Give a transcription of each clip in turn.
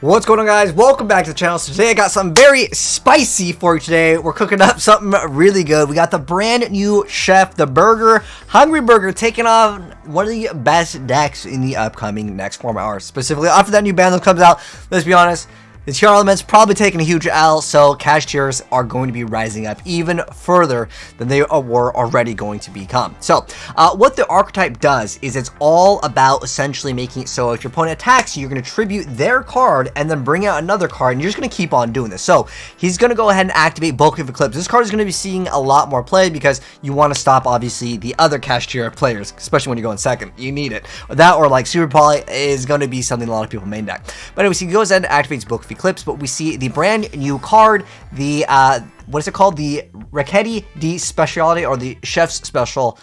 What's going on, guys? Welcome back to the channel. So today I got something very spicy for you today. We're cooking up something really good. We got the brand new Chef, the Burger, Hungry Burger, taking on one of the best decks in the upcoming next 4 hours. Specifically, after that new ban that comes out, let's be honest, the tier element's probably taking a huge L, so cash tiers are going to be rising up even further than they were already going to become. So, what the archetype does is it's all about essentially making it so if your opponent attacks you, you're going to tribute their card and then bring out another card, and you're just going to keep on doing this. So, he's going to go ahead and activate Bulk of Eclipse. This card is going to be seeing a lot more play because you want to stop, obviously, the other cash tier players, especially when you're going second. You need it. That or like Super Poly is going to be something a lot of people main deck. But anyways, he goes ahead and activates Bulk of Eclipse, but we see the brand new card, the what is it called, the Raquetti di Speciality, or the Chef's Special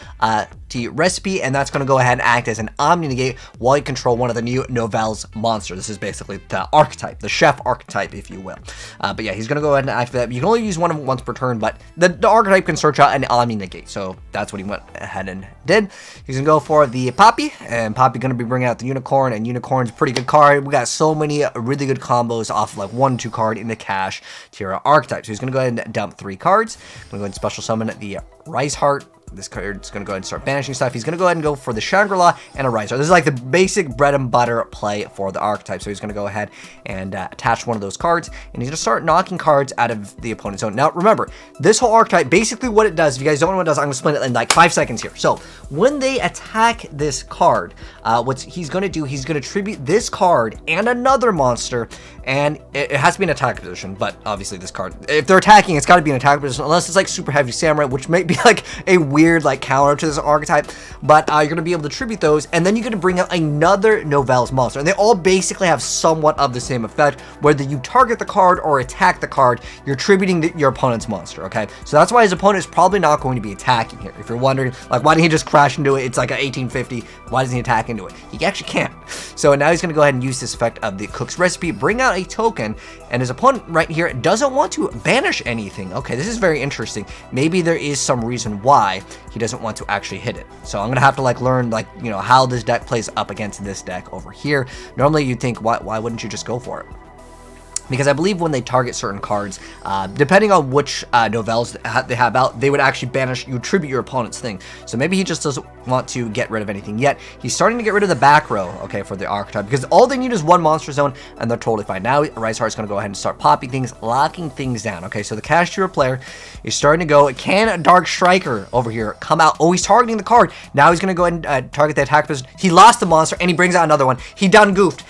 recipe, and that's going to go ahead and act as an Omni Negate while you control one of the new Nouvellez monsters. This is basically the archetype, the chef archetype, if you will. But yeah, he's going to go ahead and activate that. You can only use one of them once per turn, but the archetype can search out an Omni Negate, so that's what he went ahead and did. He's going to go for the Poppy, and Poppy going to be bringing out the Unicorn, and Unicorn's a pretty good card. We got so many really good combos off of like 1-2 card in the cash tier archetype. So he's going to go ahead and dump 3 cards. I'm going to go ahead and special summon the Rice Heart. This card is going to go ahead and start banishing stuff. He's going to go ahead and go for the Shangri-La and a Riser. This is like the basic bread and butter play for the archetype. So he's going to go ahead and attach one of those cards, and he's going to start knocking cards out of the opponent's zone. Now, remember, this whole archetype, basically what it does, if you guys don't know what it does, I'm going to explain it in like 5 seconds here. So when they attack this card, what he's going to do, he's going to tribute this card and another monster, and it has to be an attack position, but obviously this card, if they're attacking, it's got to be an attack position, unless it's like super heavy samurai, which might be like a weird like counter to this archetype. But you're going to be able to tribute those, and then you're going to bring out another Nouvellez monster, and they all basically have somewhat of the same effect. Whether you target the card or attack the card, you're tributing your opponent's monster. Okay, so that's why his opponent is probably not going to be attacking here. If you're wondering, like, why didn't he just crash into it? It's like an 1850. Why doesn't he attack into it? He actually can't. So now he's going to go ahead and use this effect of the Cook's Recipe, bring out a token, and his opponent right here doesn't want to banish anything. Okay, this is very interesting. Maybe there is some reason why he doesn't want to actually hit it. So I'm gonna have to like learn, like, you know, how this deck plays up against this deck over here. Normally you'd think, why wouldn't you just go for it? Because I believe when they target certain cards, depending on which Nouvellez they have out, they would actually banish, you tribute your opponent's thing. So maybe he just doesn't want to get rid of anything yet. He's starting to get rid of the back row, okay, for the archetype, because all they need is one monster zone, and they're totally fine. Now, Rice Heart's going to go ahead and start popping things, locking things down, okay? So the cash tier player is starting to go, can Dark Striker over here come out? Oh, he's targeting the card. Now he's going to go ahead and target the attack position. He lost the monster, and he brings out another one. He done goofed.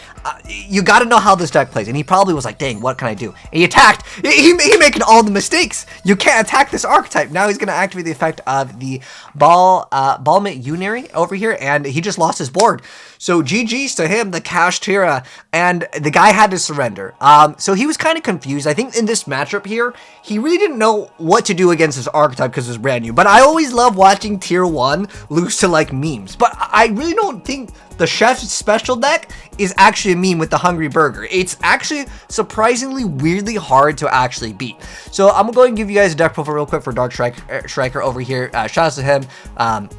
You got to know how this deck plays, and he probably was like, dang, what can I do? And he attacked. He making all the mistakes. You can't attack this archetype. Now he's going to activate the effect of the Balmit Unary over here, and he just lost his board. So GG's to him, the cash tier, and the guy had to surrender. So he was kind of confused. I think in this matchup here, he really didn't know what to do against this archetype because it was brand new. But I always love watching tier 1 lose to like memes. But I really don't think the Chef's Special deck is actually a meme with the Hungry Burger. It's actually surprisingly weirdly hard to actually beat. So I'm gonna go ahead and give you guys a deck profile real quick for Dark Striker over here. Shout out to him.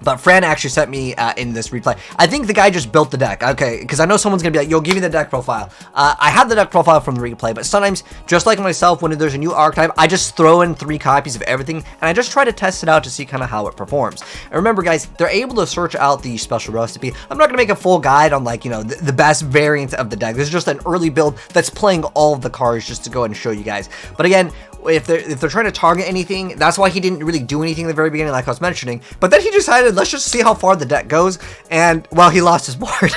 But Fran actually sent me in this replay. I think the guy just built the deck, okay? Because I know someone's going to be like, yo, give me the deck profile. I have the deck profile from the replay, but sometimes, just like myself, when there's a new archetype, I just throw in 3 copies of everything, and I just try to test it out to see kind of how it performs. And remember, guys, they're able to search out the special recipe. I'm not going to make a full guide on, like, you know, the best variant of the deck. This is just an early build that's playing all of the cards just to go ahead and show you guys. But again, if they're trying to target anything, that's why he didn't really do anything in the very beginning, like I was mentioning. But then he decided, let's just see how far the deck goes, and well, he lost his board.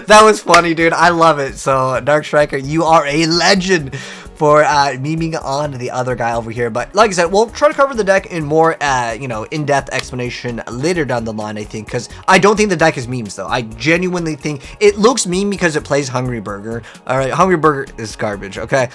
That was funny, dude. I love it. So Dark Striker, you are a legend for memeing on the other guy over here. But like I said, we'll try to cover the deck in more, you know, in-depth explanation later down the line, I think, because I don't think the deck is memes, though. I genuinely think it looks meme because it plays Hungry Burger. All right, Hungry Burger is garbage, okay?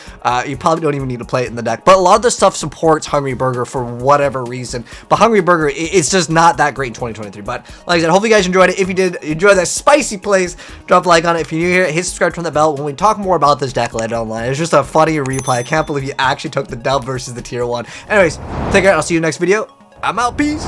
You probably don't even need to play it in the deck, but a lot of the stuff supports Hungry Burger for whatever reason. But Hungry Burger, it's just not that great in 2023. But like I said, hopefully you guys enjoyed it. If you did enjoy that spicy plays, drop a like on it. If you're new here, hit subscribe, turn the bell. When we talk more about this deck later online, it's just a funny replay. I can't believe you actually took the dub versus the tier 1. Anyways, take care. I'll see you next video. I'm out. Peace.